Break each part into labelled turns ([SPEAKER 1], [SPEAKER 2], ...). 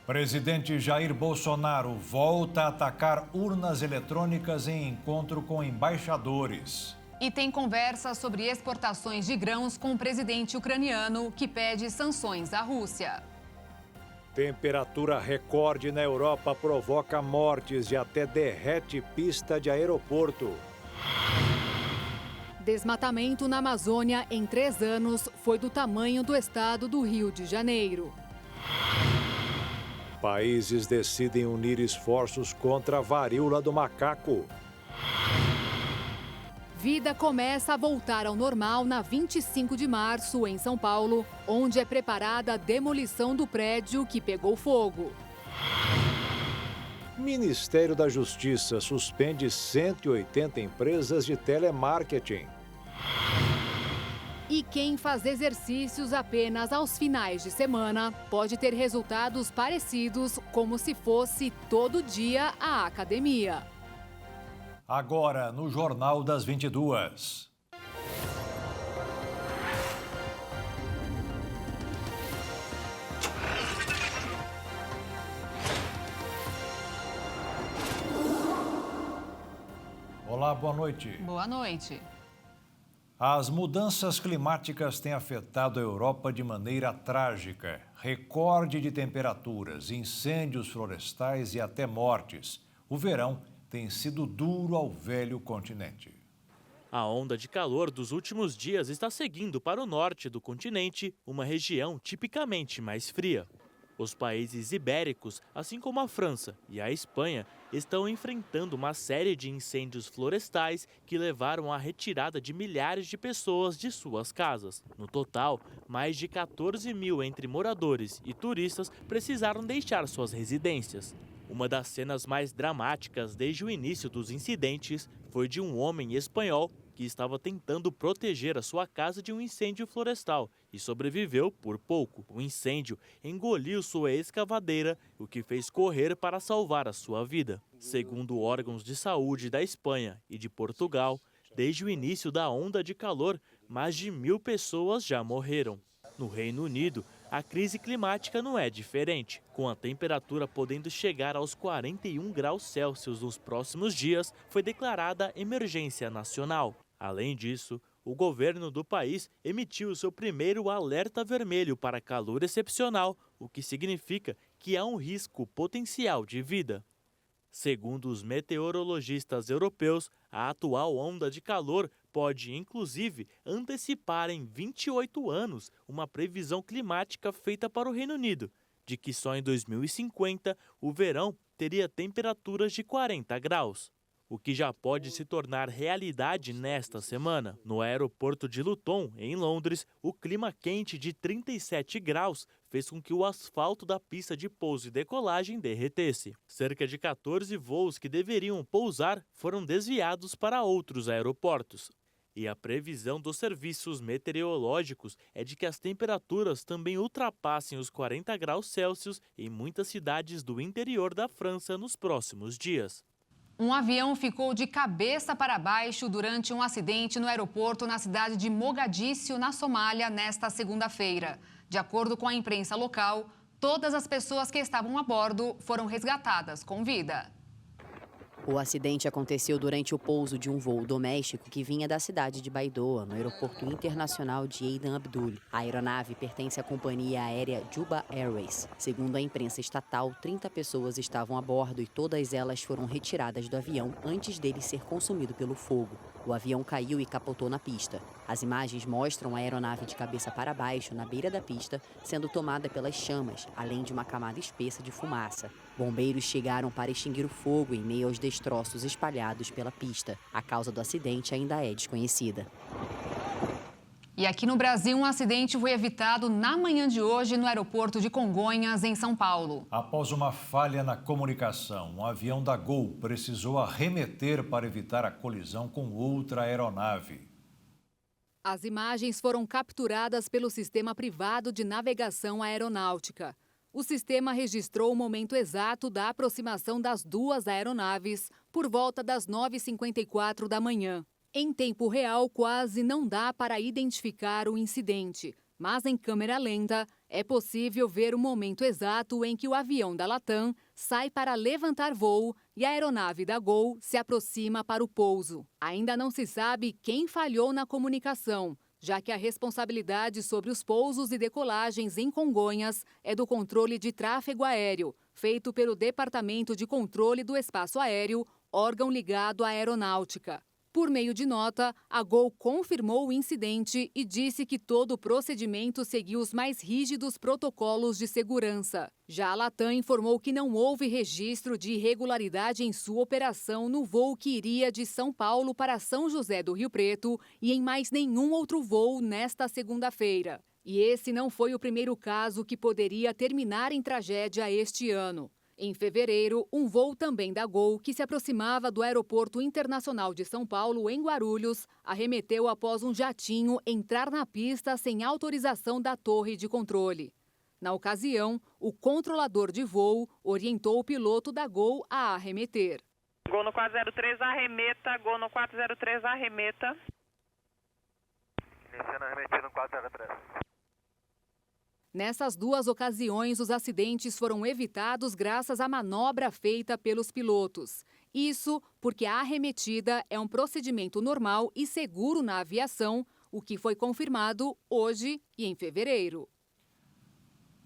[SPEAKER 1] Presidente Jair Bolsonaro volta a atacar urnas eletrônicas em encontro com embaixadores.
[SPEAKER 2] E tem conversa sobre exportações de grãos com o presidente ucraniano, que pede sanções à Rússia.
[SPEAKER 3] Temperatura recorde na Europa provoca mortes e até derrete pista de aeroporto.
[SPEAKER 2] Desmatamento na Amazônia em 3 anos foi do tamanho do estado do Rio de Janeiro.
[SPEAKER 3] Países decidem unir esforços contra a varíola do macaco.
[SPEAKER 2] Vida começa a voltar ao normal na 25 de março, em São Paulo, onde é preparada a demolição do prédio que pegou fogo.
[SPEAKER 3] Ministério da Justiça suspende 180 empresas de telemarketing.
[SPEAKER 2] E quem faz exercícios apenas aos finais de semana pode ter resultados parecidos, como se fosse todo dia à academia.
[SPEAKER 1] Agora, no Jornal das 22. Olá, boa noite.
[SPEAKER 2] Boa noite.
[SPEAKER 1] As mudanças climáticas têm afetado a Europa de maneira trágica. Recorde de temperaturas, incêndios florestais e até mortes. O verão tem sido duro ao velho continente.
[SPEAKER 4] A onda de calor dos últimos dias está seguindo para o norte do continente, uma região tipicamente mais fria. Os países ibéricos, assim como a França e a Espanha, estão enfrentando uma série de incêndios florestais que levaram à retirada de milhares de pessoas de suas casas. No total, mais de 14 mil entre moradores e turistas precisaram deixar suas residências. Uma das cenas mais dramáticas desde o início dos incidentes foi de um homem espanhol que estava tentando proteger a sua casa de um incêndio florestal e sobreviveu por pouco. O incêndio engoliu sua escavadeira, o que fez correr para salvar a sua vida. Segundo órgãos de saúde da Espanha e de Portugal, desde o início da onda de calor, mais de 1.000 pessoas já morreram. No Reino Unido, a crise climática não é diferente. Com a temperatura podendo chegar aos 41 graus Celsius nos próximos dias, foi declarada emergência nacional. Além disso, o governo do país emitiu seu primeiro alerta vermelho para calor excepcional, o que significa que há um risco potencial de vida. Segundo os meteorologistas europeus, a atual onda de calor pode, inclusive, antecipar em 28 anos uma previsão climática feita para o Reino Unido, de que só em 2050 o verão teria temperaturas de 40 graus. O que já pode se tornar realidade nesta semana. No aeroporto de Luton, em Londres, o clima quente de 37 graus fez com que o asfalto da pista de pouso e decolagem derretesse. Cerca de 14 voos que deveriam pousar foram desviados para outros aeroportos. E a previsão dos serviços meteorológicos é de que as temperaturas também ultrapassem os 40 graus Celsius em muitas cidades do interior da França nos próximos dias.
[SPEAKER 2] Um avião ficou de cabeça para baixo durante um acidente no aeroporto na cidade de Mogadíscio, na Somália, nesta segunda-feira. De acordo com a imprensa local, todas as pessoas que estavam a bordo foram resgatadas com vida.
[SPEAKER 5] O acidente aconteceu durante o pouso de um voo doméstico que vinha da cidade de Baidoa, no aeroporto internacional de Aden Abdul. A aeronave pertence à companhia aérea Juba Airways. Segundo a imprensa estatal, 30 pessoas estavam a bordo e todas elas foram retiradas do avião antes dele ser consumido pelo fogo. O avião caiu e capotou na pista. As imagens mostram a aeronave de cabeça para baixo, na beira da pista, sendo tomada pelas chamas, além de uma camada espessa de fumaça. Bombeiros chegaram para extinguir o fogo em meio aos destroços espalhados pela pista. A causa do acidente ainda é desconhecida.
[SPEAKER 2] E aqui no Brasil, um acidente foi evitado na manhã de hoje no aeroporto de Congonhas, em São Paulo.
[SPEAKER 1] Após uma falha na comunicação, um avião da Gol precisou arremeter para evitar a colisão com outra aeronave.
[SPEAKER 2] As imagens foram capturadas pelo sistema privado de navegação aeronáutica. O sistema registrou o momento exato da aproximação das duas aeronaves por volta das 9h54 da manhã. Em tempo real, quase não dá para identificar o incidente. Mas em câmera lenta, é possível ver o momento exato em que o avião da Latam sai para levantar voo e a aeronave da Gol se aproxima para o pouso. Ainda não se sabe quem falhou na comunicação, já que a responsabilidade sobre os pousos e decolagens em Congonhas é do controle de tráfego aéreo, feito pelo Departamento de Controle do Espaço Aéreo, órgão ligado à aeronáutica. Por meio de nota, a Gol confirmou o incidente e disse que todo o procedimento seguiu os mais rígidos protocolos de segurança. Já a Latam informou que não houve registro de irregularidade em sua operação no voo que iria de São Paulo para São José do Rio Preto e em mais nenhum outro voo nesta segunda-feira. E esse não foi o primeiro caso que poderia terminar em tragédia este ano. Em fevereiro, um voo também da Gol, que se aproximava do Aeroporto Internacional de São Paulo, em Guarulhos, arremeteu após um jatinho entrar na pista sem autorização da torre de controle. Na ocasião, o controlador de voo orientou o piloto da Gol a arremeter.
[SPEAKER 6] Gol no 403, arremeta. Gol no 403, arremeta.
[SPEAKER 7] Iniciando arremetendo 403.
[SPEAKER 2] Nessas duas ocasiões, os acidentes foram evitados graças à manobra feita pelos pilotos. Isso porque a arremetida é um procedimento normal e seguro na aviação, o que foi confirmado hoje e em fevereiro.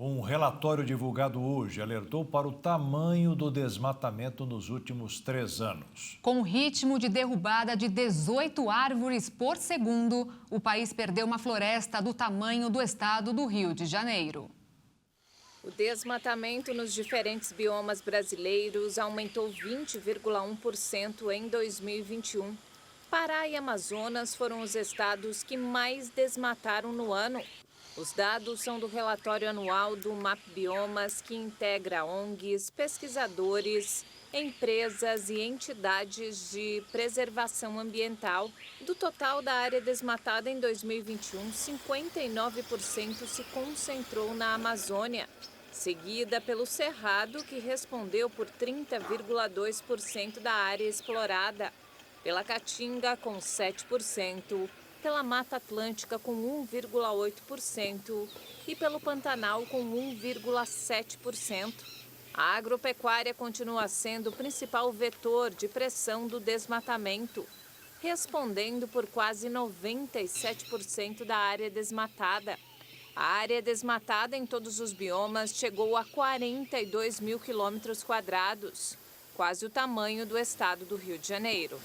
[SPEAKER 1] Um relatório divulgado hoje alertou para o tamanho do desmatamento nos últimos 3 anos.
[SPEAKER 2] Com ritmo de derrubada de 18 árvores por segundo, o país perdeu uma floresta do tamanho do estado do Rio de Janeiro.
[SPEAKER 8] O desmatamento nos diferentes biomas brasileiros aumentou 20,1% em 2021. Pará e Amazonas foram os estados que mais desmataram no ano. Os dados são do relatório anual do MAP Biomas, que integra ONGs, pesquisadores, empresas e entidades de preservação ambiental. Do total da área desmatada em 2021, 59% se concentrou na Amazônia, seguida pelo Cerrado, que respondeu por 30,2% da área explorada, pela Caatinga, com 7%, pela Mata Atlântica com 1,8% e pelo Pantanal com 1,7%. A agropecuária continua sendo o principal vetor de pressão do desmatamento, respondendo por quase 97% da área desmatada. A área desmatada em todos os biomas chegou a 42 mil quilômetros quadrados, quase o tamanho do estado do Rio de Janeiro.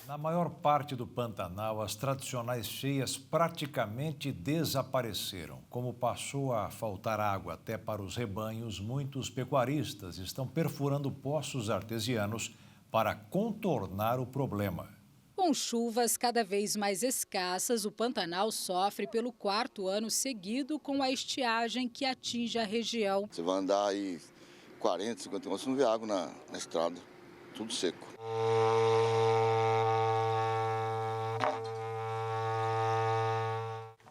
[SPEAKER 1] Na maior parte do Pantanal, as tradicionais cheias praticamente desapareceram. Como passou a faltar água até para os rebanhos, muitos pecuaristas estão perfurando poços artesianos para contornar o problema.
[SPEAKER 9] Com chuvas cada vez mais escassas, o Pantanal sofre pelo 4º ano seguido com a estiagem que atinge a região.
[SPEAKER 10] Você vai andar aí 40, 50 km, você não vê água na estrada, tudo seco.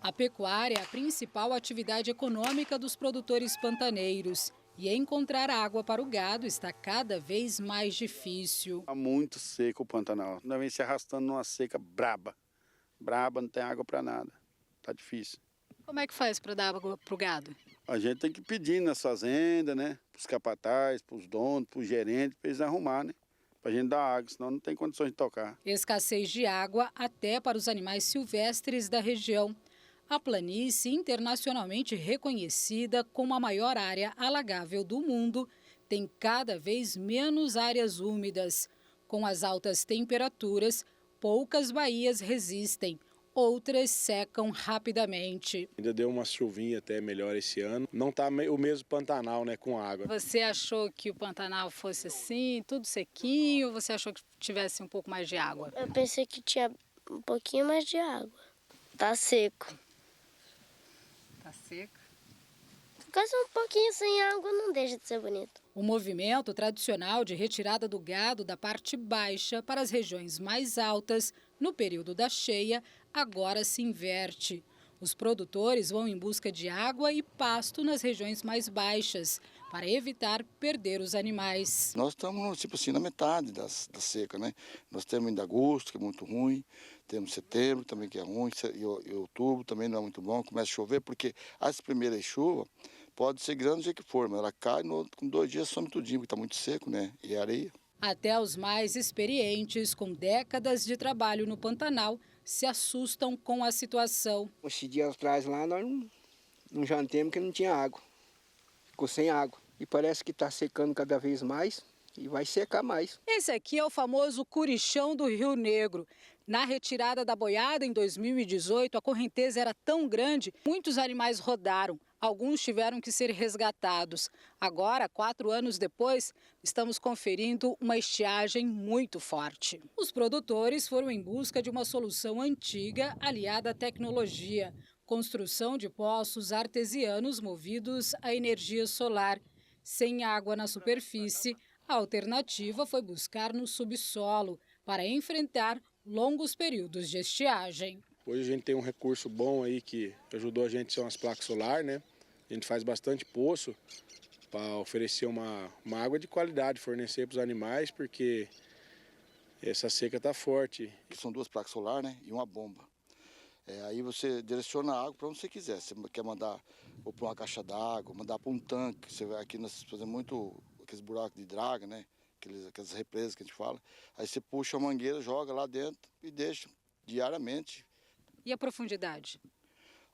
[SPEAKER 9] A pecuária é a principal atividade econômica dos produtores pantaneiros. E encontrar água para o gado está cada vez mais difícil.
[SPEAKER 11] Está muito seco o Pantanal. Nós vem se arrastando numa seca braba. Braba, não tem água para nada. Está difícil.
[SPEAKER 9] Como é que faz para dar água para o gado?
[SPEAKER 11] A gente tem que pedir nas fazendas, né? Para os capatazes, para os donos, para os gerentes, para eles arrumarem, né? Para a gente dar água, senão não tem condições de tocar.
[SPEAKER 9] Escassez de água até para os animais silvestres da região. A planície, internacionalmente reconhecida como a maior área alagável do mundo, tem cada vez menos áreas úmidas. Com as altas temperaturas, poucas baías resistem, outras secam rapidamente.
[SPEAKER 12] Ainda deu uma chuvinha até melhor esse ano. Não está o mesmo Pantanal, né, com água.
[SPEAKER 9] Você achou que o Pantanal fosse assim, tudo sequinho, ou você achou que tivesse um pouco mais de água?
[SPEAKER 13] Eu pensei que tinha um pouquinho mais de água. Tá seco.
[SPEAKER 9] Tá seco?
[SPEAKER 13] Ficar só um pouquinho sem água não deixa de ser bonito.
[SPEAKER 9] O movimento tradicional de retirada do gado da parte baixa para as regiões mais altas, no período da cheia, agora se inverte. Os produtores vão em busca de água e pasto nas regiões mais baixas, para evitar perder os animais.
[SPEAKER 10] Nós estamos, tipo assim, na metade da seca, né? Nós temos ainda agosto, que é muito ruim, temos setembro também, que é ruim, e outubro também não é muito bom, começa a chover, porque as primeiras chuvas pode ser grande do jeito que for, mas ela cai, com 2 dias some tudinho, porque está muito seco, né? E é areia.
[SPEAKER 9] Até os mais experientes, com décadas de trabalho no Pantanal, se assustam com a situação.
[SPEAKER 7] Esse dia atrás lá, nós não jantemos porque não tinha água. Ficou sem água. E parece que está secando cada vez mais e vai secar mais.
[SPEAKER 9] Esse aqui é o famoso curichão do Rio Negro. Na retirada da boiada em 2018, a correnteza era tão grande, muitos animais rodaram. Alguns tiveram que ser resgatados. Agora, 4 anos depois, estamos conferindo uma estiagem muito forte. Os produtores foram em busca de uma solução antiga aliada à tecnologia. Construção de poços artesianos movidos à energia solar. Sem água na superfície, a alternativa foi buscar no subsolo para enfrentar longos períodos de estiagem.
[SPEAKER 12] Hoje a gente tem um recurso bom aí que ajudou a gente, são as placas solares, né? A gente faz bastante poço para oferecer uma água de qualidade, fornecer para os animais, porque essa seca está forte.
[SPEAKER 10] São 2 placas solares, né? E uma bomba. Aí você direciona a água para onde você quiser. Você quer mandar ou para uma caixa d'água, mandar para um tanque. Você vai aqui, nós fazemos muito aqueles buracos de draga, né? Aquelas represas que a gente fala. Aí você puxa a mangueira, joga lá dentro e deixa diariamente.
[SPEAKER 9] E a profundidade?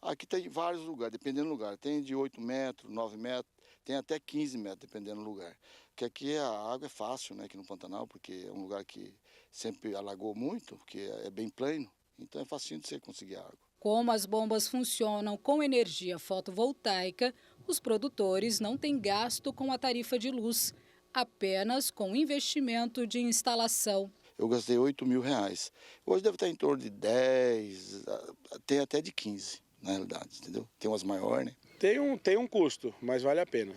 [SPEAKER 10] Aqui tem vários lugares, dependendo do lugar. Tem de 8 metros, 9 metros, tem até 15 metros, dependendo do lugar. Porque aqui a água é fácil, né? Aqui no Pantanal, porque é um lugar que sempre alagou muito, porque é bem plano. Então é facinho de você conseguir água.
[SPEAKER 9] Como as bombas funcionam com energia fotovoltaica, os produtores não têm gasto com a tarifa de luz, apenas com investimento de instalação.
[SPEAKER 10] Eu gastei R$8.000. Hoje deve estar em torno de 10, tem até de 15, na realidade, entendeu? Tem umas maiores, né?
[SPEAKER 12] Tem um custo, mas vale a pena.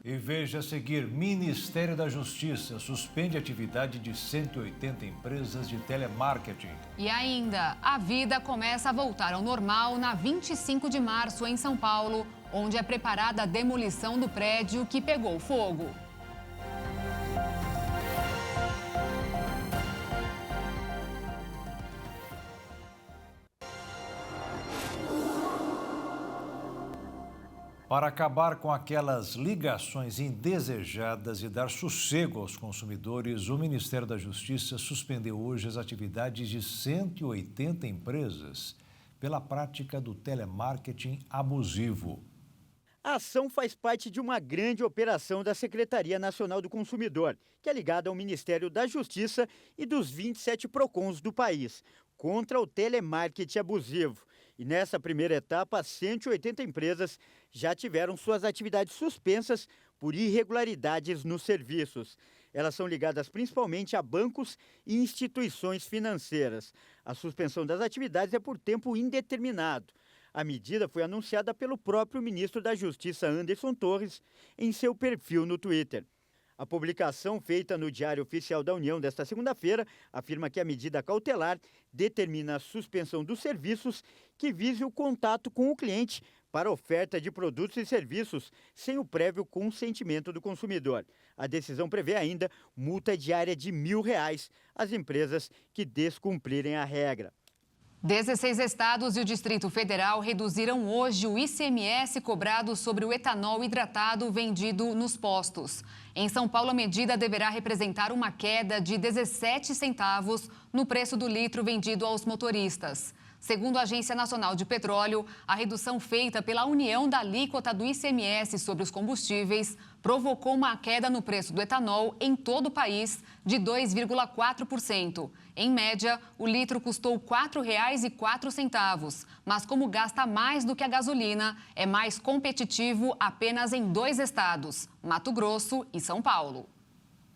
[SPEAKER 1] E veja a seguir, Ministério da Justiça suspende a atividade de 180 empresas de telemarketing.
[SPEAKER 2] E ainda, a vida começa a voltar ao normal na 25 de março em São Paulo, onde é preparada a demolição do prédio que pegou fogo.
[SPEAKER 1] Para acabar com aquelas ligações indesejadas e dar sossego aos consumidores, o Ministério da Justiça suspendeu hoje as atividades de 180 empresas pela prática do telemarketing abusivo.
[SPEAKER 14] A ação faz parte de uma grande operação da Secretaria Nacional do Consumidor, que é ligada ao Ministério da Justiça e dos 27 PROCONs do país, contra o telemarketing abusivo. E nessa primeira etapa, 180 empresas já tiveram suas atividades suspensas por irregularidades nos serviços. Elas são ligadas principalmente a bancos e instituições financeiras. A suspensão das atividades é por tempo indeterminado. A medida foi anunciada pelo próprio ministro da Justiça, Anderson Torres, em seu perfil no Twitter. A publicação feita no Diário Oficial da União desta segunda-feira afirma que a medida cautelar determina a suspensão dos serviços que vise o contato com o cliente para oferta de produtos e serviços sem o prévio consentimento do consumidor. A decisão prevê ainda multa diária de R$1.000 às empresas que descumprirem a regra.
[SPEAKER 2] 16 estados e o Distrito Federal reduziram hoje o ICMS cobrado sobre o etanol hidratado vendido nos postos. Em São Paulo, a medida deverá representar uma queda de 17 centavos no preço do litro vendido aos motoristas. Segundo a Agência Nacional de Petróleo, a redução feita pela união da alíquota do ICMS sobre os combustíveis provocou uma queda no preço do etanol em todo o país de 2,4%. Em média, o litro custou R$ 4,04, mas como gasta mais do que a gasolina, é mais competitivo apenas em 2 estados, Mato Grosso e São Paulo.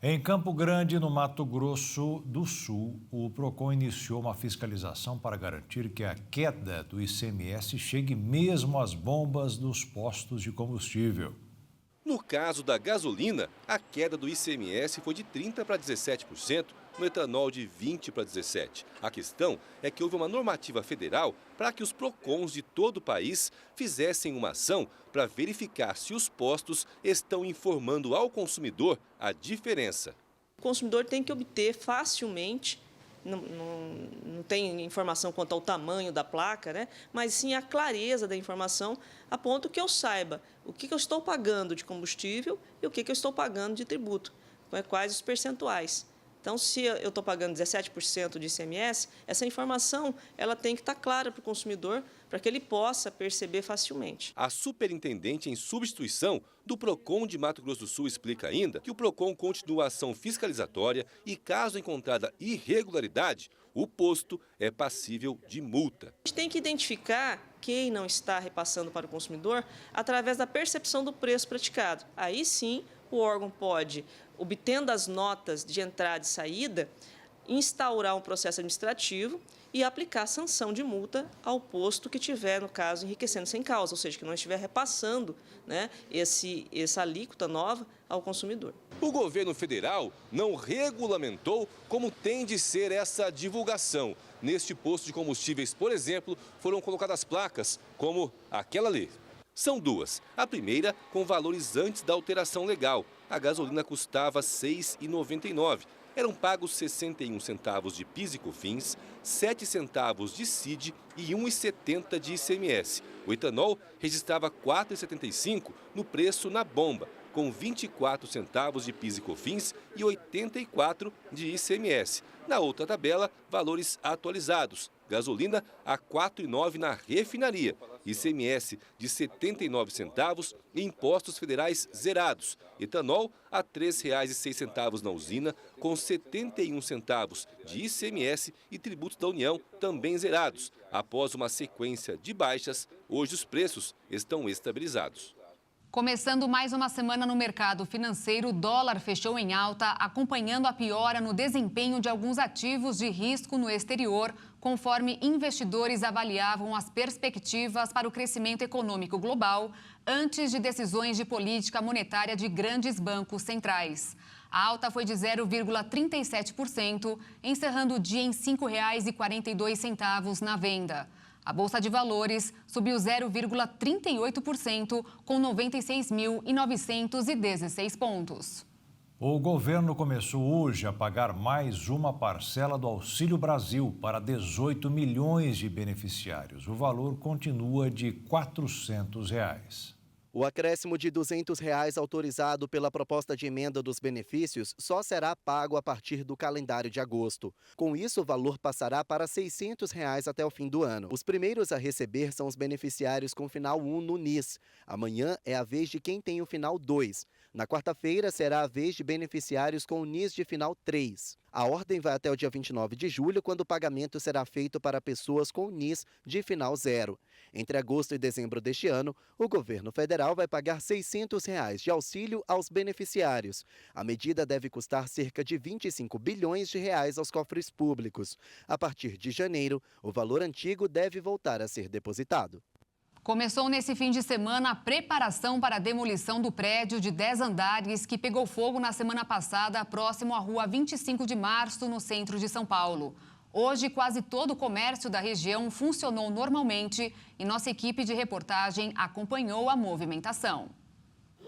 [SPEAKER 1] Em Campo Grande, no Mato Grosso do Sul, o PROCON iniciou uma fiscalização para garantir que a queda do ICMS chegue mesmo às bombas dos postos de combustível.
[SPEAKER 15] No caso da gasolina, a queda do ICMS foi de 30% para 17%, no etanol de 20 para 17. A questão é que houve uma normativa federal para que os PROCONs de todo o país fizessem uma ação para verificar se os postos estão informando ao consumidor a diferença.
[SPEAKER 16] O consumidor tem que obter facilmente, não tem informação quanto ao tamanho da placa, né? Mas sim a clareza da informação, a ponto que eu saiba o que eu estou pagando de combustível e o que eu estou pagando de tributo, quais os percentuais. Então, se eu estou pagando 17% de ICMS, essa informação ela tem que estar clara para o consumidor, para que ele possa perceber facilmente.
[SPEAKER 15] A superintendente em substituição do PROCON de Mato Grosso do Sul explica ainda que o PROCON continua a ação fiscalizatória e, caso encontrada irregularidade, o posto é passível de multa.
[SPEAKER 16] A gente tem que identificar quem não está repassando para o consumidor através da percepção do preço praticado. Aí sim, o órgão pode, obtendo as notas de entrada e saída, instaurar um processo administrativo e aplicar sanção de multa ao posto que tiver, no caso, enriquecendo sem causa, ou seja, que não estiver repassando, né, essa alíquota nova ao consumidor.
[SPEAKER 15] O governo federal não regulamentou como tem de ser essa divulgação. Neste posto de combustíveis, por exemplo, foram colocadas placas como aquela ali. São duas. A primeira com valores antes da alteração legal. A gasolina custava R$ 6,99. Eram pagos 61 centavos de PIS e COFINS, 7 centavos de CID e 1,70 de ICMS. O etanol registrava R$ 4,75 no preço na bomba, com 24 centavos de PIS e COFINS e 84 de ICMS. Na outra tabela, valores atualizados. Gasolina a R$ 4,09 na refinaria, ICMS de 79 centavos e impostos federais zerados. Etanol a R$ 3,06 na usina, com 71 centavos de ICMS e tributos da União também zerados. Após uma sequência de baixas, hoje os preços estão estabilizados.
[SPEAKER 2] Começando mais uma semana no mercado financeiro, o dólar fechou em alta, acompanhando a piora no desempenho de alguns ativos de risco no exterior, conforme investidores avaliavam as perspectivas para o crescimento econômico global antes de decisões de política monetária de grandes bancos centrais. A alta foi de 0,37%, encerrando o dia em R$ 5,42 na venda. A Bolsa de Valores subiu 0,38%, com 96.916 pontos.
[SPEAKER 1] O governo começou hoje a pagar mais uma parcela do Auxílio Brasil para 18 milhões de beneficiários. O valor continua de R$ 400.
[SPEAKER 17] O acréscimo de R$ 200 autorizado pela proposta de emenda dos benefícios só será pago a partir do calendário de agosto. Com isso, o valor passará para R$ 600 até o fim do ano. Os primeiros a receber são os beneficiários com final 1 no NIS. Amanhã é a vez de quem tem o final 2. Na quarta-feira será a vez de beneficiários com o NIS de final 3. A ordem vai até o dia 29 de julho, quando o pagamento será feito para pessoas com NIS de final 0. Entre agosto e dezembro deste ano, o governo federal vai pagar R$ 600 de auxílio aos beneficiários. A medida deve custar cerca de 25 bilhões de reais aos cofres públicos. A partir de janeiro, o valor antigo deve voltar a ser depositado.
[SPEAKER 2] Começou nesse fim de semana a preparação para a demolição do prédio de 10 andares que pegou fogo na semana passada, próximo à rua 25 de março, no centro de São Paulo. Hoje, quase todo o comércio da região funcionou normalmente e nossa equipe de reportagem acompanhou a movimentação.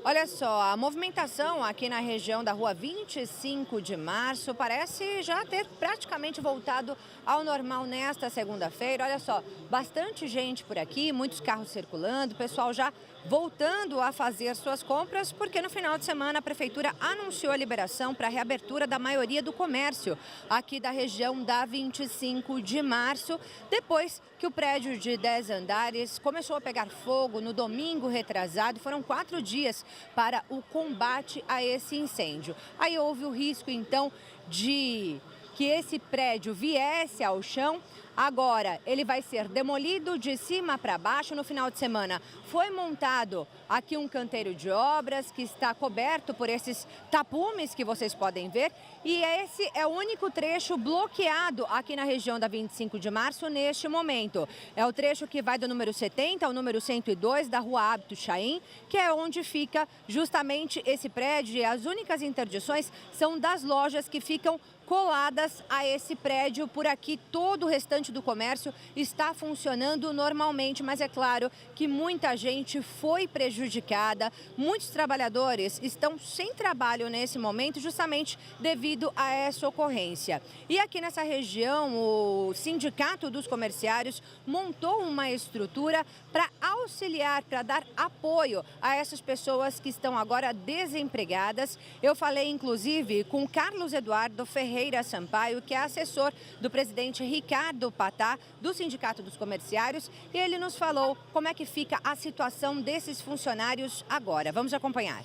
[SPEAKER 18] Olha só, a movimentação aqui na região da rua 25 de março parece já ter praticamente voltado ao normal nesta segunda-feira. Olha só, bastante gente por aqui, muitos carros circulando, o pessoal já voltando a fazer suas compras, porque no final de semana a Prefeitura anunciou a liberação para a reabertura da maioria do comércio aqui da região da 25 de março, depois que o prédio de 10 andares começou a pegar fogo no domingo retrasado. Foram 4 dias para o combate a esse incêndio. Aí houve o risco, então, de que esse prédio viesse ao chão. Agora, ele vai ser demolido de cima para baixo no final de semana. Foi montado aqui um canteiro de obras que está coberto por esses tapumes que vocês podem ver. E esse é o único trecho bloqueado aqui na região da 25 de março neste momento. É o trecho que vai do número 70 ao número 102 da Rua Hábito Chaim, que é onde fica justamente esse prédio. E as únicas interdições são das lojas que ficam coladas a esse prédio. Por aqui, todo o restante do comércio está funcionando normalmente, mas é claro que muita gente foi prejudicada. Muitos trabalhadores estão sem trabalho nesse momento, justamente devido a essa ocorrência. E aqui nessa região, o Sindicato dos Comerciários montou uma estrutura para auxiliar, para dar apoio a essas pessoas que estão agora desempregadas. Eu falei, inclusive, com Carlos Eduardo Ferreira Sampaio, que é assessor do presidente Ricardo Patá, do Sindicato dos Comerciários, e ele nos falou como é que fica a situação desses funcionários agora. Vamos acompanhar.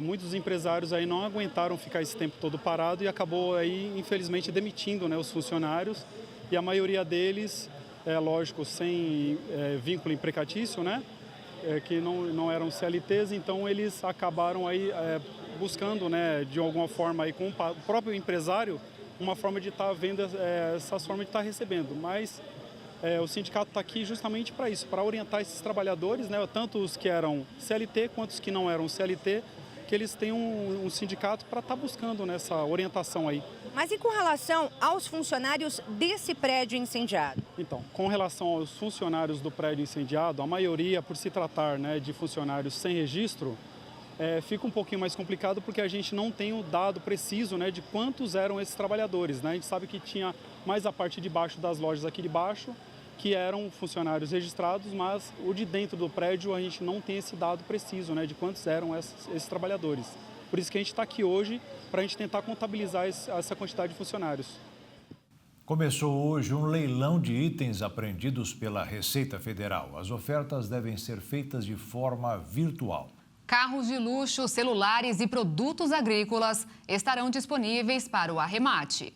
[SPEAKER 19] Muitos empresários aí não aguentaram ficar esse tempo todo parado e acabou aí, infelizmente, demitindo, né, os funcionários, e a maioria deles, lógico, sem vínculo empregatício, né, que não eram CLTs, então eles acabaram aí buscando, né, de alguma forma aí com o próprio empresário, uma forma de estar vendo essas formas de estar recebendo. Mas o sindicato está aqui justamente para isso, para orientar esses trabalhadores, né, tanto os que eram CLT quanto os que não eram CLT, que eles tenham um sindicato para estar buscando nessa orientação aí.
[SPEAKER 18] Mas e com relação aos funcionários desse prédio incendiado?
[SPEAKER 19] Então, com relação aos funcionários do prédio incendiado, a maioria, por se tratar, né, de funcionários sem registro, fica um pouquinho mais complicado porque a gente não tem o dado preciso, né, de quantos eram esses trabalhadores, né? A gente sabe que tinha mais a parte de baixo das lojas aqui de baixo, que eram funcionários registrados, mas o de dentro do prédio a gente não tem esse dado preciso, né, de quantos eram esses trabalhadores. Por isso que a gente está aqui hoje, para a gente tentar contabilizar essa quantidade de funcionários.
[SPEAKER 1] Começou hoje um leilão de itens apreendidos pela Receita Federal. As ofertas devem ser feitas de forma virtual.
[SPEAKER 2] Carros de luxo, celulares e produtos agrícolas estarão disponíveis para o arremate.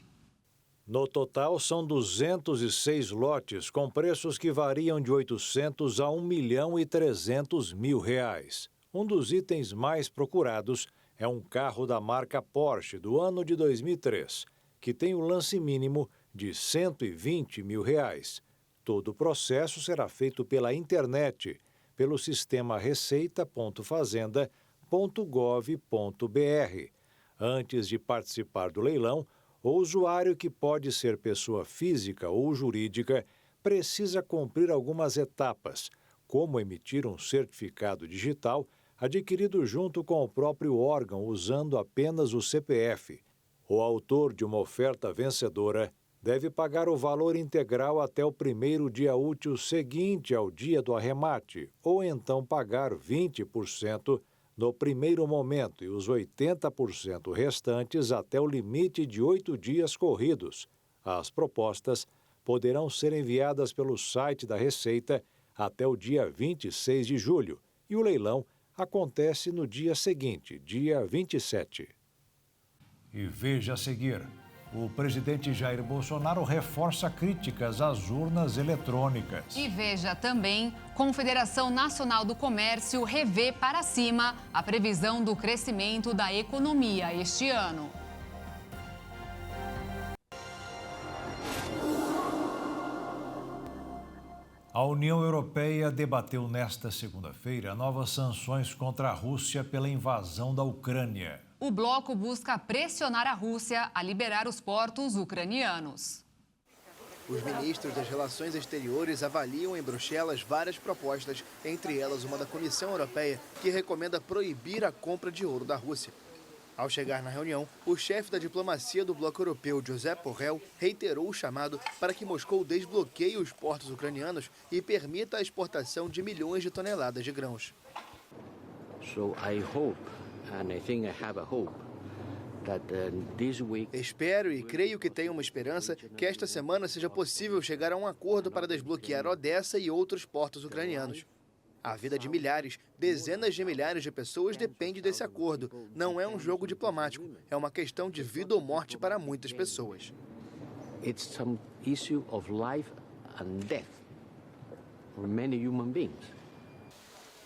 [SPEAKER 3] No total, são 206 lotes com preços que variam de 800 a R$ 1.300.000. Um dos itens mais procurados é um carro da marca Porsche do ano de 2003, que tem o lance mínimo de R$ 120 mil. Todo o processo será feito pela internet, pelo sistema receita.fazenda.gov.br. Antes de participar do leilão, o usuário, que pode ser pessoa física ou jurídica, precisa cumprir algumas etapas, como emitir um certificado digital adquirido junto com o próprio órgão usando apenas o CPF. O autor de uma oferta vencedora deve pagar o valor integral até o primeiro dia útil seguinte ao dia do arremate, ou então pagar 20% no primeiro momento e os 80% restantes até o limite de 8 dias corridos. As propostas poderão ser enviadas pelo site da Receita até o dia 26 de julho e o leilão acontece no dia seguinte, dia 27.
[SPEAKER 1] E veja a seguir. O presidente Jair Bolsonaro reforça críticas às urnas eletrônicas.
[SPEAKER 2] E veja também, Confederação Nacional do Comércio revê para cima a previsão do crescimento da economia este ano.
[SPEAKER 1] A União Europeia debateu nesta segunda-feira novas sanções contra a Rússia pela invasão da Ucrânia.
[SPEAKER 2] O bloco busca pressionar a Rússia a liberar os portos ucranianos.
[SPEAKER 20] Os ministros das Relações Exteriores avaliam em Bruxelas várias propostas, entre elas uma da Comissão Europeia, que recomenda proibir a compra de ouro da Rússia. Ao chegar na reunião, o chefe da diplomacia do bloco europeu, Josep Borrell, reiterou o chamado para que Moscou desbloqueie os portos ucranianos e permita a exportação de milhões de toneladas de grãos. Espero e creio que tenho uma esperança que esta semana seja possível chegar a um acordo para desbloquear Odessa e outros portos ucranianos. A vida de milhares, dezenas de milhares de pessoas depende desse acordo. Não é um jogo diplomático, é uma questão de vida ou morte para muitas pessoas.
[SPEAKER 21] It's some issue of life and death for many human beings.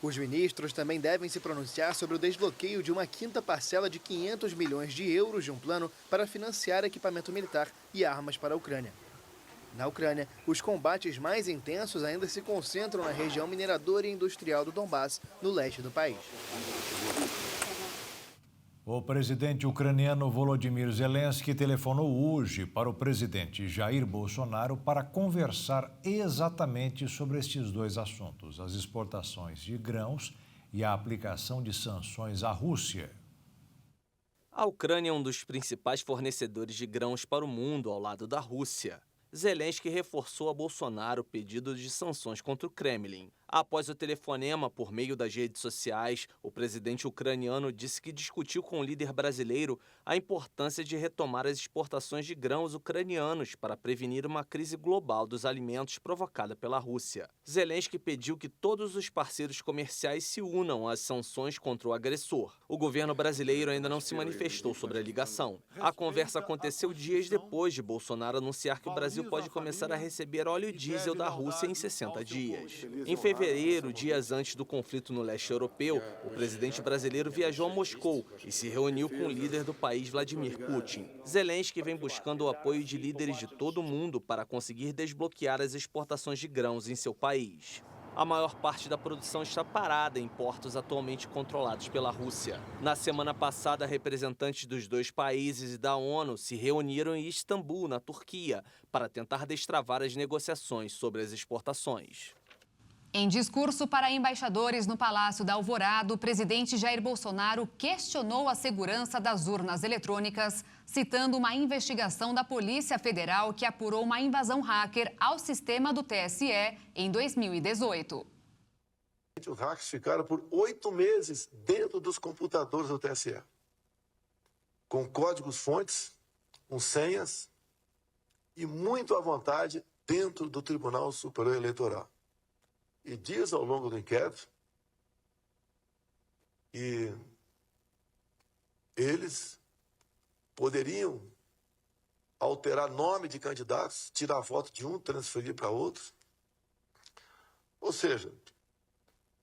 [SPEAKER 20] Os ministros também devem se pronunciar sobre o desbloqueio de uma quinta parcela de 500 milhões de euros de um plano para financiar equipamento militar e armas para a Ucrânia. Na Ucrânia, os combates mais intensos ainda se concentram na região mineradora e industrial do Donbass, no leste do país.
[SPEAKER 1] O presidente ucraniano Volodymyr Zelensky telefonou hoje para o presidente Jair Bolsonaro para conversar exatamente sobre estes dois assuntos, as exportações de grãos e a aplicação de sanções à Rússia.
[SPEAKER 22] A Ucrânia é um dos principais fornecedores de grãos para o mundo, ao lado da Rússia. Zelensky reforçou a Bolsonaro o pedido de sanções contra o Kremlin. Após o telefonema por meio das redes sociais, o presidente ucraniano disse que discutiu com o líder brasileiro a importância de retomar as exportações de grãos ucranianos para prevenir uma crise global dos alimentos provocada pela Rússia. Zelensky pediu que todos os parceiros comerciais se unam às sanções contra o agressor. O governo brasileiro ainda não se manifestou sobre a ligação. A conversa aconteceu dias depois de Bolsonaro anunciar que o Brasil pode começar a receber óleo diesel da Rússia em 60 dias. Em fevereiro, dias antes do conflito no leste europeu, o presidente brasileiro viajou a Moscou e se reuniu com o líder do país, Vladimir Putin. Zelensky vem buscando o apoio de líderes de todo o mundo para conseguir desbloquear as exportações de grãos em seu país. A maior parte da produção está parada em portos atualmente controlados pela Rússia. Na semana passada, representantes dos dois países e da ONU se reuniram em Istambul, na Turquia, para tentar destravar as negociações sobre as exportações.
[SPEAKER 2] Em discurso para embaixadores no Palácio da Alvorada, o presidente Jair Bolsonaro questionou a segurança das urnas eletrônicas, citando uma investigação da Polícia Federal que apurou uma invasão hacker ao sistema do TSE em 2018.
[SPEAKER 23] Os hackers ficaram por 8 meses dentro dos computadores do TSE, com códigos-fontes, com senhas e muito à vontade dentro do Tribunal Superior Eleitoral. E diz ao longo do inquérito que eles poderiam alterar nome de candidatos, tirar a foto de um, transferir para outro. Ou seja,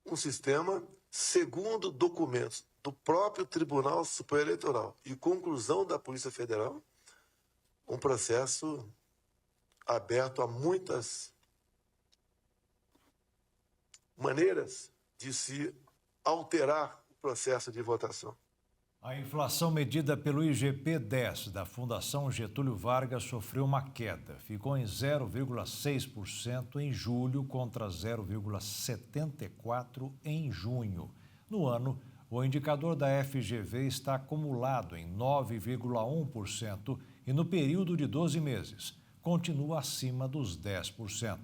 [SPEAKER 23] um sistema, segundo documentos do próprio Tribunal Superior Eleitoral e conclusão da Polícia Federal, um processo aberto a muitas maneiras de se alterar o processo de votação.
[SPEAKER 1] A inflação medida pelo IGP-10 da Fundação Getúlio Vargas sofreu uma queda. Ficou em 0,6% em julho contra 0,74% em junho. No ano, o indicador da FGV está acumulado em 9,1% e no período de 12 meses continua acima dos 10%.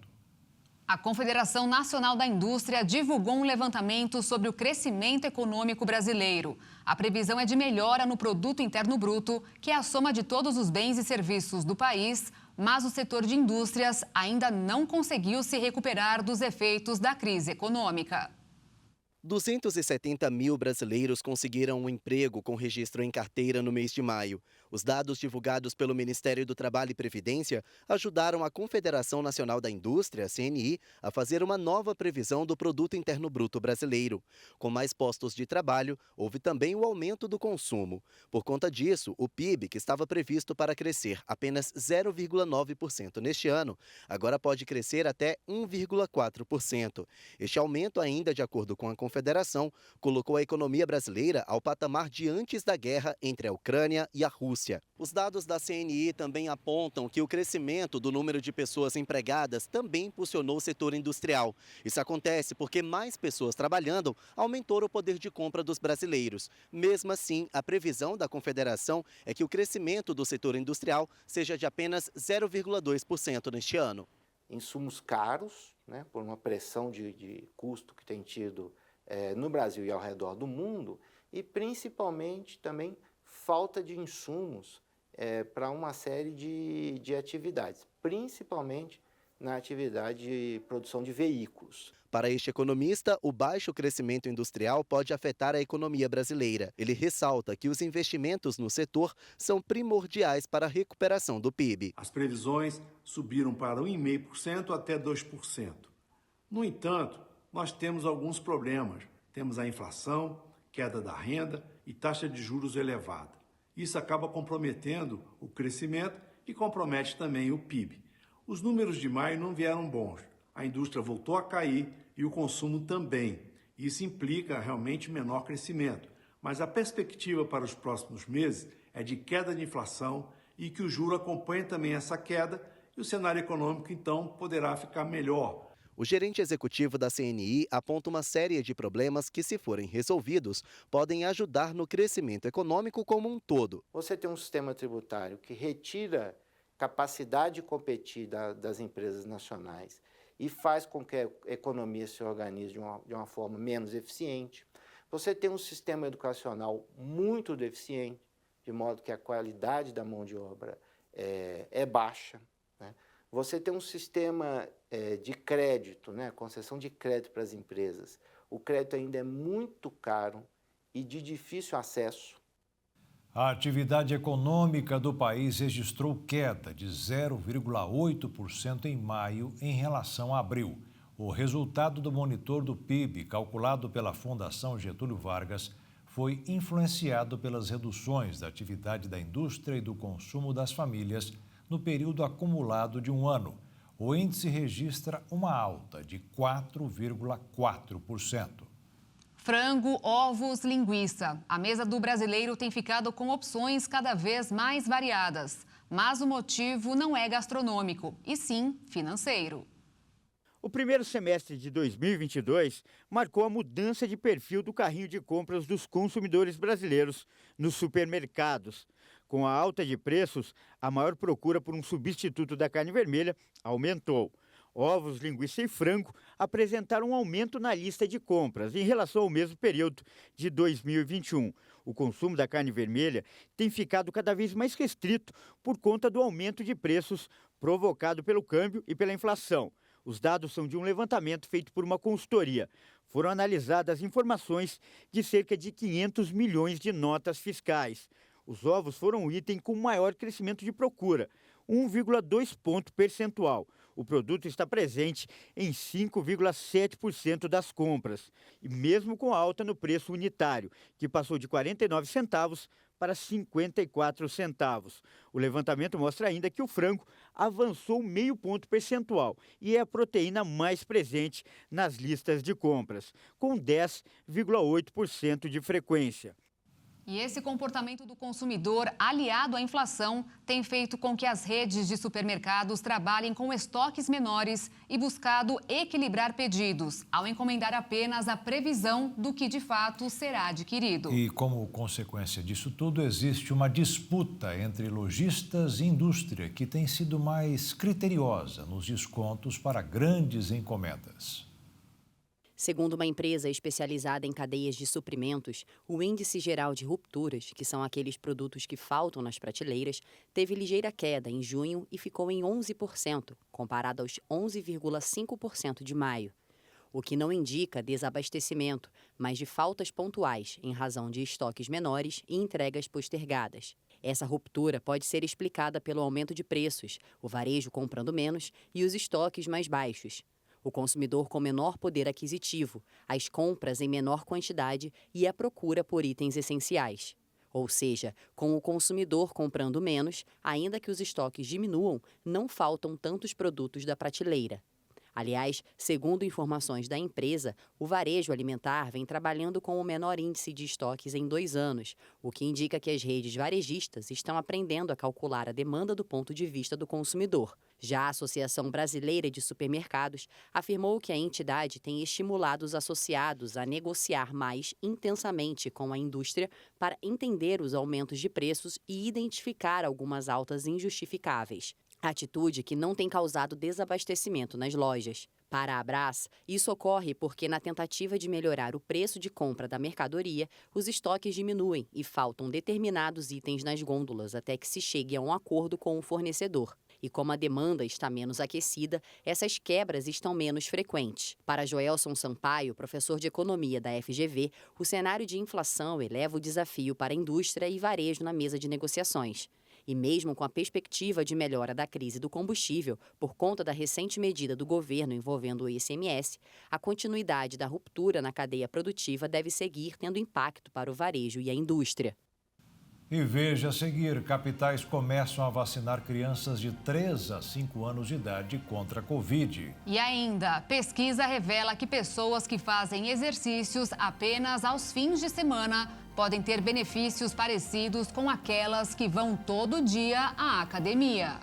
[SPEAKER 2] A Confederação Nacional da Indústria divulgou um levantamento sobre o crescimento econômico brasileiro. A previsão é de melhora no Produto Interno Bruto, que é a soma de todos os bens e serviços do país, mas o setor de indústrias ainda não conseguiu se recuperar dos efeitos da crise econômica.
[SPEAKER 17] 270 mil brasileiros conseguiram um emprego com registro em carteira no mês de maio. Os dados divulgados pelo Ministério do Trabalho e Previdência ajudaram a Confederação Nacional da Indústria, CNI, a fazer uma nova previsão do Produto Interno Bruto brasileiro. Com mais postos de trabalho, houve também o aumento do consumo. Por conta disso, o PIB, que estava previsto para crescer apenas 0,9% neste ano, agora pode crescer até 1,4%. Este aumento, ainda de acordo com a Confederação, colocou a economia brasileira ao patamar de antes da guerra entre a Ucrânia e a Rússia. Os dados da CNI também apontam que o crescimento do número de pessoas empregadas também impulsionou o setor industrial. Isso acontece porque mais pessoas trabalhando aumentou o poder de compra dos brasileiros. Mesmo assim, a previsão da Confederação é que o crescimento do setor industrial seja de apenas 0,2% neste ano.
[SPEAKER 24] Insumos caros, por uma pressão de custo que tem tido no Brasil e ao redor do mundo, e principalmente também falta de insumos para uma série de atividades, principalmente na atividade de produção de veículos.
[SPEAKER 17] Para este economista, o baixo crescimento industrial pode afetar a economia brasileira. Ele ressalta que os investimentos no setor são primordiais para a recuperação do PIB.
[SPEAKER 4] As previsões subiram para 1,5% até 2%. No entanto, nós temos alguns problemas. Temos a inflação, queda da renda e taxa de juros elevada. Isso acaba comprometendo o crescimento e compromete também o PIB. Os números de maio não vieram bons. A indústria voltou a cair e o consumo também. Isso implica realmente menor crescimento. Mas a perspectiva para os próximos meses é de queda de inflação e que o juro acompanhe também essa queda e o cenário econômico, então, poderá ficar melhor.
[SPEAKER 17] O gerente executivo da CNI aponta uma série de problemas que, se forem resolvidos, podem ajudar no crescimento econômico como um todo.
[SPEAKER 24] Você tem um sistema tributário que retira capacidade de competir das empresas nacionais e faz com que a economia se organize de uma forma menos eficiente. Você tem um sistema educacional muito deficiente, de modo que a qualidade da mão de obra é baixa, né? Você tem um sistema de crédito, né? Concessão de crédito para as empresas. O crédito ainda é muito caro e de difícil acesso.
[SPEAKER 1] A atividade econômica do país registrou queda de 0,8% em maio em relação a abril. O resultado do monitor do PIB, calculado pela Fundação Getúlio Vargas, foi influenciado pelas reduções da atividade da indústria e do consumo das famílias no período acumulado de um ano. O índice registra uma alta de 4,4%.
[SPEAKER 2] Frango, ovos, linguiça. A mesa do brasileiro tem ficado com opções cada vez mais variadas. Mas o motivo não é gastronômico, e sim financeiro.
[SPEAKER 14] O primeiro semestre de 2022 marcou a mudança de perfil do carrinho de compras dos consumidores brasileiros nos supermercados. Com a alta de preços, a maior procura por um substituto da carne vermelha aumentou. Ovos, linguiça e frango apresentaram um aumento na lista de compras em relação ao mesmo período de 2021. O consumo da carne vermelha tem ficado cada vez mais restrito por conta do aumento de preços provocado pelo câmbio e pela inflação. Os dados são de um levantamento feito por uma consultoria. Foram analisadas informações de cerca de 500 milhões de notas fiscais. Os ovos foram o item com maior crescimento de procura, 1,2 ponto percentual. O produto está presente em 5,7% das compras. E mesmo com alta no preço unitário, que passou de 49 centavos para 54 centavos. O levantamento mostra ainda que o frango avançou meio ponto percentual e é a proteína mais presente nas listas de compras, com 10,8% de frequência.
[SPEAKER 2] E esse comportamento do consumidor, aliado à inflação, tem feito com que as redes de supermercados trabalhem com estoques menores e buscado equilibrar pedidos, ao encomendar apenas a previsão do que de fato será adquirido.
[SPEAKER 1] E como consequência disso tudo, existe uma disputa entre lojistas e indústria que tem sido mais criteriosa nos descontos para grandes encomendas.
[SPEAKER 5] Segundo uma empresa especializada em cadeias de suprimentos, o índice geral de rupturas, que são aqueles produtos que faltam nas prateleiras, teve ligeira queda em junho e ficou em 11%, comparado aos 11,5% de maio. O que não indica desabastecimento, mas de faltas pontuais em razão de estoques menores e entregas postergadas. Essa ruptura pode ser explicada pelo aumento de preços, o varejo comprando menos e os estoques mais baixos. O consumidor com menor poder aquisitivo, as compras em menor quantidade e a procura por itens essenciais. Ou seja, com o consumidor comprando menos, ainda que os estoques diminuam, não faltam tantos produtos da prateleira. Aliás, segundo informações da empresa, o varejo alimentar vem trabalhando com o menor índice de estoques em 2 anos, o que indica que as redes varejistas estão aprendendo a calcular a demanda do ponto de vista do consumidor. Já a Associação Brasileira de Supermercados afirmou que a entidade tem estimulado os associados a negociar mais intensamente com a indústria para entender os aumentos de preços e identificar algumas altas injustificáveis. Atitude que não tem causado desabastecimento nas lojas. Para a Brás, isso ocorre porque, na tentativa de melhorar o preço de compra da mercadoria, os estoques diminuem e faltam determinados itens nas gôndolas até que se chegue a um acordo com o fornecedor. E como a demanda está menos aquecida, essas quebras estão menos frequentes. Para Joelson Sampaio, professor de economia da FGV, o cenário de inflação eleva o desafio para a indústria e varejo na mesa de negociações. E mesmo com a perspectiva de melhora da crise do combustível, por conta da recente medida do governo envolvendo o ICMS, a continuidade da ruptura na cadeia produtiva deve seguir tendo impacto para o varejo e a indústria.
[SPEAKER 1] E veja a seguir, capitais começam a vacinar crianças de 3 a 5 anos de idade contra a Covid.
[SPEAKER 2] E ainda, pesquisa revela que pessoas que fazem exercícios apenas aos fins de semana podem ter benefícios parecidos com aquelas que vão todo dia à academia.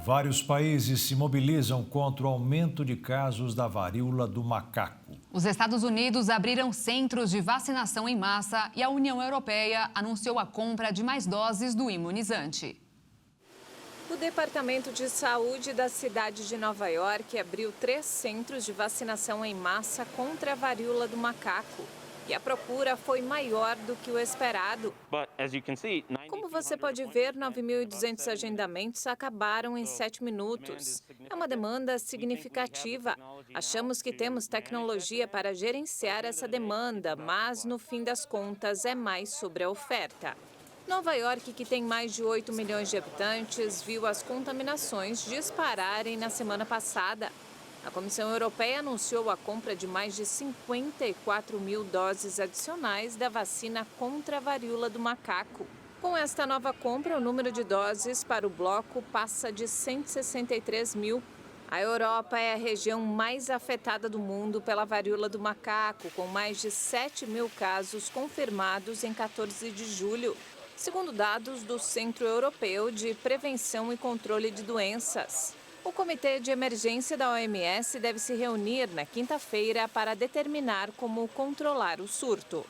[SPEAKER 1] Vários países se mobilizam contra o aumento de casos da varíola do macaco.
[SPEAKER 2] Os Estados Unidos abriram centros de vacinação em massa e a União Europeia anunciou a compra de mais doses do imunizante.
[SPEAKER 6] O Departamento de Saúde da cidade de Nova York abriu 3 centros de vacinação em massa contra a varíola do macaco. E a procura foi maior do que o esperado. Como você pode ver, 9.200 agendamentos acabaram em 7 minutos. É uma demanda significativa. Achamos que temos tecnologia para gerenciar essa demanda, mas, no fim das contas, é mais sobre a oferta. Nova York, que tem mais de 8 milhões de habitantes, viu as contaminações dispararem na semana passada. A Comissão Europeia anunciou a compra de mais de 54 mil doses adicionais da vacina contra a varíola do macaco. Com esta nova compra, o número de doses para o bloco passa de 163 mil. A Europa é a região mais afetada do mundo pela varíola do macaco, com mais de 7 mil casos confirmados em 14 de julho, segundo dados do Centro Europeu de Prevenção e Controle de Doenças. O Comitê de Emergência da OMS deve se reunir na quinta-feira para determinar como controlar o surto.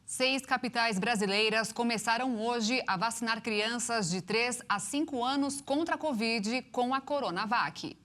[SPEAKER 2] 6 capitais brasileiras começaram hoje a vacinar crianças de 3 a 5 anos contra a Covid com a Coronavac.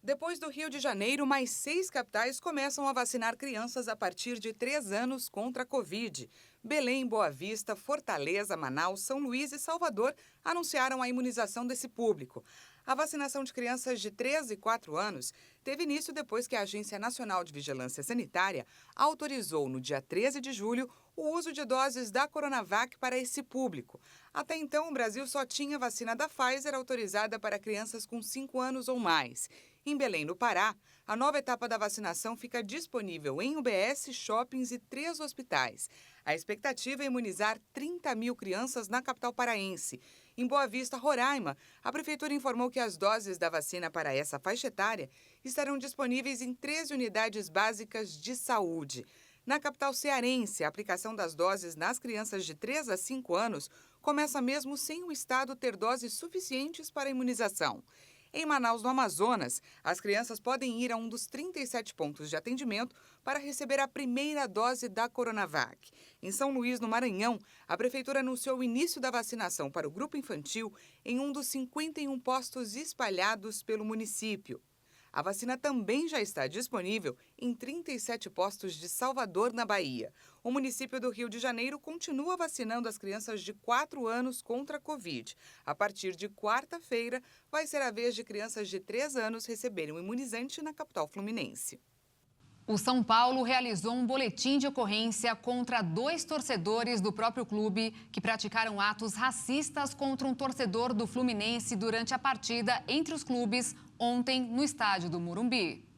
[SPEAKER 8] Depois do Rio de Janeiro, mais 6 capitais começam a vacinar crianças a partir de 3 anos contra a Covid. Belém, Boa Vista, Fortaleza, Manaus, São Luís e Salvador anunciaram a imunização desse público. A vacinação de crianças de 3 e 4 anos teve início depois que a Agência Nacional de Vigilância Sanitária autorizou, no dia 13 de julho, o uso de doses da Coronavac para esse público. Até então, o Brasil só tinha vacina da Pfizer autorizada para crianças com 5 anos ou mais. Em Belém, no Pará, a nova etapa da vacinação fica disponível em UBS, shoppings e 3 hospitais. A expectativa é imunizar 30 mil crianças na capital paraense. Em Boa Vista, Roraima, a prefeitura informou que as doses da vacina para essa faixa etária estarão disponíveis em 13 unidades básicas de saúde. Na capital cearense, a aplicação das doses nas crianças de 3 a 5 anos começa mesmo sem o estado ter doses suficientes para a imunização. Em Manaus, no Amazonas, as crianças podem ir a um dos 37 pontos de atendimento para receber a primeira dose da Coronavac. Em São Luís, no Maranhão, a prefeitura anunciou o início da vacinação para o grupo infantil em um dos 51 postos espalhados pelo município. A vacina também já está disponível em 37 postos de Salvador, na Bahia. O município do Rio de Janeiro continua vacinando as crianças de 4 anos contra a Covid. A partir de quarta-feira, vai ser a vez de crianças de 3 anos receberem o imunizante na capital fluminense.
[SPEAKER 2] O São Paulo realizou um boletim de ocorrência contra 2 torcedores do próprio clube que praticaram atos racistas contra um torcedor do Fluminense durante a partida entre os clubes ontem no estádio do Morumbi.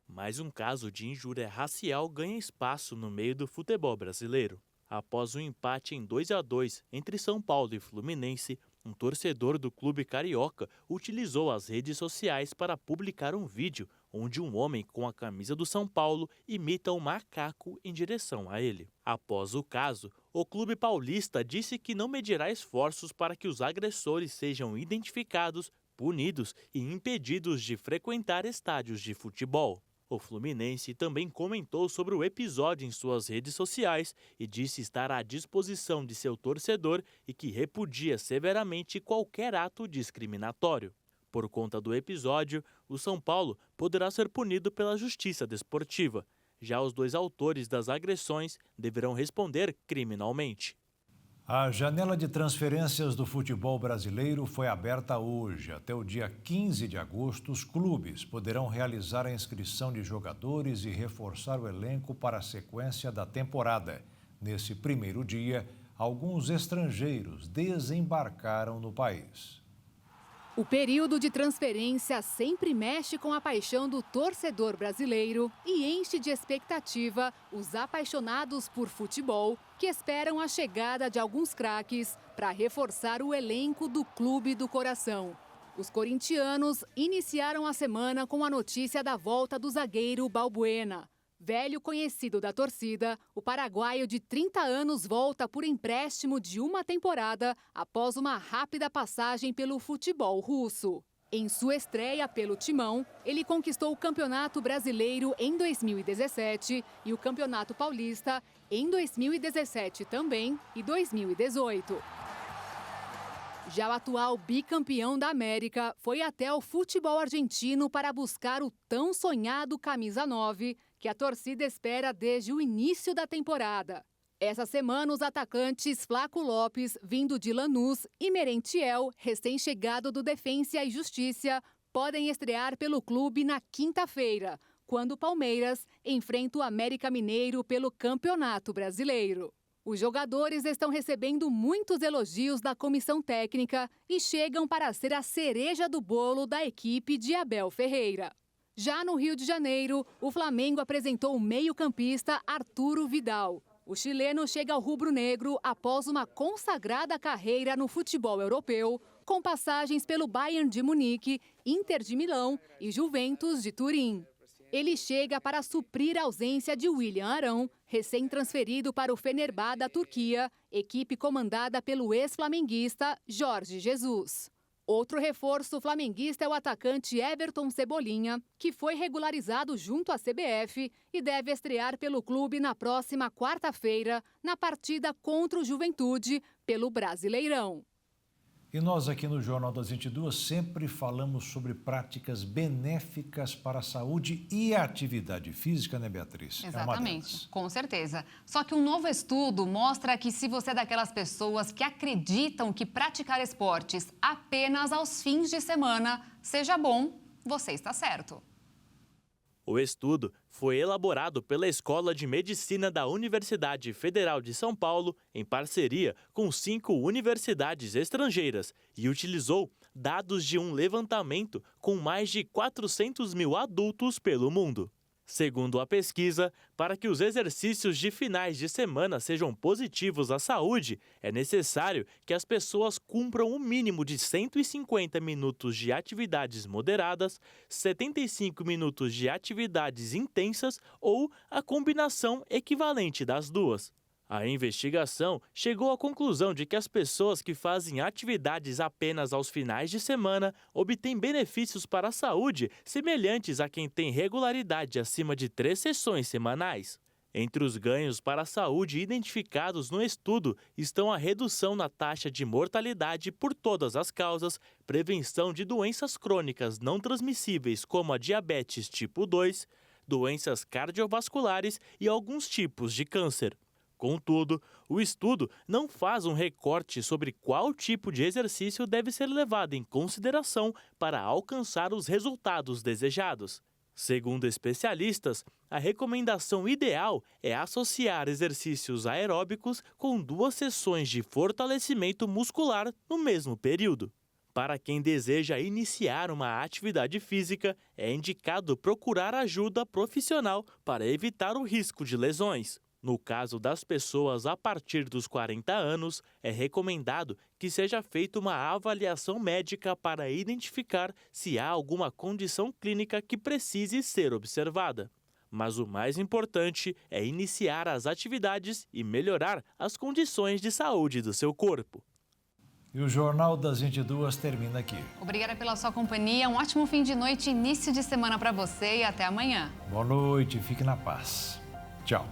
[SPEAKER 11] Mais um caso de injúria racial ganha espaço no meio do futebol brasileiro. Após um empate em 2-2 entre São Paulo e Fluminense, um torcedor do clube carioca utilizou as redes sociais para publicar um vídeo onde um homem com a camisa do São Paulo imita um macaco em direção a ele. Após o caso, o clube paulista disse que não medirá esforços para que os agressores sejam identificados, punidos e impedidos de frequentar estádios de futebol. O Fluminense também comentou sobre o episódio em suas redes sociais e disse estar à disposição de seu torcedor e que repudia severamente qualquer ato discriminatório. Por conta do episódio, o São Paulo poderá ser punido pela Justiça Desportiva. Já os 2 autores das agressões deverão responder criminalmente.
[SPEAKER 1] A janela de transferências do futebol brasileiro foi aberta hoje. Até o dia 15 de agosto, os clubes poderão realizar a inscrição de jogadores e reforçar o elenco para a sequência da temporada. Nesse primeiro dia, alguns estrangeiros desembarcaram no país.
[SPEAKER 2] O período de transferência sempre mexe com a paixão do torcedor brasileiro e enche de expectativa os apaixonados por futebol que esperam a chegada de alguns craques para reforçar o elenco do clube do coração. Os corintianos iniciaram a semana com a notícia da volta do zagueiro Balbuena. Velho conhecido da torcida, o paraguaio de 30 anos volta por empréstimo de uma temporada após uma rápida passagem pelo futebol russo. Em sua estreia pelo Timão, ele conquistou o Campeonato Brasileiro em 2017 e o Campeonato Paulista em 2017 também e 2018. Já o atual bicampeão da América foi até o futebol argentino para buscar o tão sonhado camisa 9, que a torcida espera desde o início da temporada. Essa semana, os atacantes Flaco Lopes, vindo de Lanús, e Merentiel, recém-chegado do Defensa e Justiça, podem estrear pelo clube na quinta-feira, quando o Palmeiras enfrenta o América Mineiro pelo Campeonato Brasileiro. Os jogadores estão recebendo muitos elogios da comissão técnica e chegam para ser a cereja do bolo da equipe de Abel Ferreira. Já no Rio de Janeiro, o Flamengo apresentou o meio-campista Arturo Vidal. O chileno chega ao rubro-negro após uma consagrada carreira no futebol europeu, com passagens pelo Bayern de Munique, Inter de Milão e Juventus de Turim. Ele chega para suprir a ausência de William Arão, recém-transferido para o Fenerbahçe da Turquia, equipe comandada pelo ex-flamenguista Jorge Jesus. Outro reforço flamenguista é o atacante Everton Cebolinha, que foi regularizado junto à CBF e deve estrear pelo clube na próxima quarta-feira, na partida contra o Juventude, pelo Brasileirão.
[SPEAKER 1] E nós aqui no Jornal das 22 sempre falamos sobre práticas benéficas para a saúde e a atividade física, né, Beatriz?
[SPEAKER 2] Exatamente, com certeza. Só que um novo estudo mostra que se você é daquelas pessoas que acreditam que praticar esportes apenas aos fins de semana seja bom, você está certo.
[SPEAKER 11] O estudo foi elaborado pela Escola de Medicina da Universidade Federal de São Paulo, em parceria com 5 universidades estrangeiras, e utilizou dados de um levantamento com mais de 400 mil adultos pelo mundo. Segundo a pesquisa, para que os exercícios de finais de semana sejam positivos à saúde, é necessário que as pessoas cumpram um mínimo de 150 minutos de atividades moderadas, 75 minutos de atividades intensas ou a combinação equivalente das duas. A investigação chegou à conclusão de que as pessoas que fazem atividades apenas aos finais de semana obtêm benefícios para a saúde semelhantes a quem tem regularidade acima de 3 sessões semanais. Entre os ganhos para a saúde identificados no estudo estão a redução na taxa de mortalidade por todas as causas, prevenção de doenças crônicas não transmissíveis como a diabetes tipo 2, doenças cardiovasculares e alguns tipos de câncer. Contudo, o estudo não faz um recorte sobre qual tipo de exercício deve ser levado em consideração para alcançar os resultados desejados. Segundo especialistas, a recomendação ideal é associar exercícios aeróbicos com 2 sessões de fortalecimento muscular no mesmo período. Para quem deseja iniciar uma atividade física, é indicado procurar ajuda profissional para evitar o risco de lesões. No caso das pessoas a partir dos 40 anos, é recomendado que seja feita uma avaliação médica para identificar se há alguma condição clínica que precise ser observada. Mas o mais importante é iniciar as atividades e melhorar as condições de saúde do seu corpo.
[SPEAKER 1] E o Jornal das 22 termina aqui.
[SPEAKER 2] Obrigada pela sua companhia, um ótimo fim de noite, início de semana para você e até amanhã.
[SPEAKER 1] Boa noite, fique na paz. Tchau.